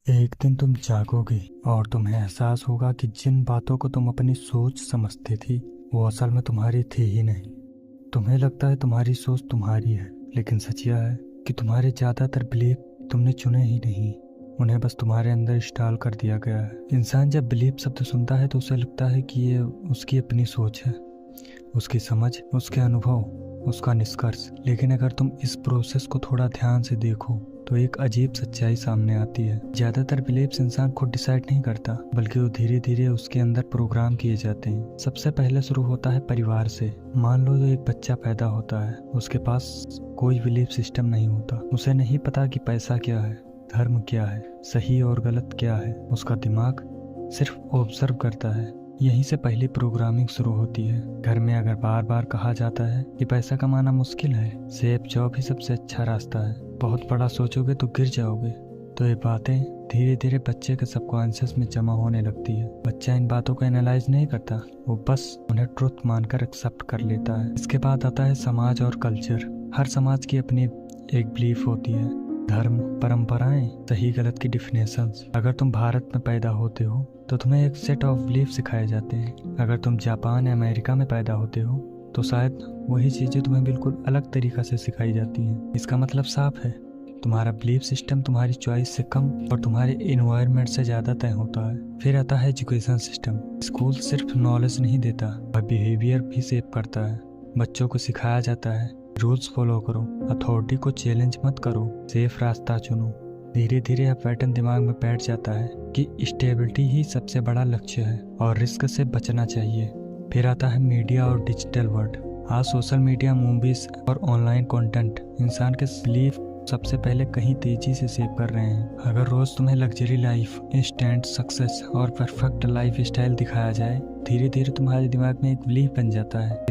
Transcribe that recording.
एक दिन तुम जागोगे और तुम्हें एहसास होगा कि जिन बातों को तुम अपनी सोच समझती थी वो असल में तुम्हारी थी ही नहीं। तुम्हें लगता है तुम्हारी सोच तुम्हारी है, लेकिन सच यह है कि तुम्हारे ज़्यादातर बिलीफ तुमने चुने ही नहीं, उन्हें बस तुम्हारे अंदर इंस्टॉल कर दिया गया है। इंसान जब बिलीफ शब्द सुनता है तो उसे लगता है कि ये उसकी अपनी सोच है, उसकी समझ, उसके अनुभव, उसका निष्कर्ष। लेकिन अगर तुम इस प्रोसेस को थोड़ा ध्यान से देखो तो एक अजीब सच्चाई सामने आती है। ज्यादातर बिलीफ्स इंसान खुद डिसाइड नहीं करता, बल्कि वो धीरे धीरे उसके अंदर प्रोग्राम किए जाते हैं। सबसे पहले शुरू होता है परिवार से। मान लो जो एक बच्चा पैदा होता है, उसके पास कोई बिलीफ सिस्टम नहीं होता। उसे नहीं पता कि पैसा क्या है, धर्म क्या है, सही और गलत क्या है। उसका दिमाग सिर्फ ऑब्जर्व करता है। यहीं से पहली प्रोग्रामिंग शुरू होती है। घर में अगर बार बार कहा जाता है कि पैसा कमाना मुश्किल है, सेफ जॉब ही सबसे अच्छा रास्ता है, बहुत बड़ा सोचोगे तो गिर जाओगे, तो ये बातें धीरे धीरे बच्चे के सबकॉन्शियस में जमा होने लगती है। बच्चा इन बातों को एनालाइज नहीं करता, वो बस उन्हें ट्रुथ मानकर एक्सेप्ट कर लेता है। इसके बाद आता है समाज और कल्चर। हर समाज की अपनी एक बिलीफ होती है, धर्म, परंपराएं, सही गलत की डिफिनेशंस। अगर तुम भारत में पैदा होते हो तो तुम्हें एक सेट ऑफ बिलीफ सिखाए जाते हैं। अगर तुम जापान या अमेरिका में पैदा होते हो तो शायद वही चीज़ें तुम्हें बिल्कुल अलग तरीक़ा से सिखाई जाती हैं। इसका मतलब साफ है, तुम्हारा बिलीफ सिस्टम तुम्हारी चॉइस से कम और तुम्हारे इन्वायरमेंट से ज़्यादा तय होता है। फिर आता है एजुकेशन सिस्टम। स्कूल सिर्फ नॉलेज नहीं देता, वह बिहेवियर भी शेप करता है। बच्चों को सिखाया जाता है रूल्स फॉलो करो, अथॉरिटी को चैलेंज मत करो, सेफ रास्ता चुनो। धीरे धीरे यह पैटर्न दिमाग में बैठ जाता है कि स्टेबिलिटी ही सबसे बड़ा लक्ष्य है और रिस्क से बचना चाहिए। फिर आता है मीडिया और डिजिटल वर्ल्ड। आज सोशल मीडिया, मूवीज और ऑनलाइन कंटेंट इंसान के बिलीफ सबसे पहले कहीं तेजी से शेप कर रहे हैं। अगर रोज तुम्हें लग्जरी लाइफ, इंस्टेंट सक्सेस और परफेक्ट लाइफ स्टाइल दिखाया जाए, धीरे धीरे तुम्हारे दिमाग में एक बिलीफ बन जाता है।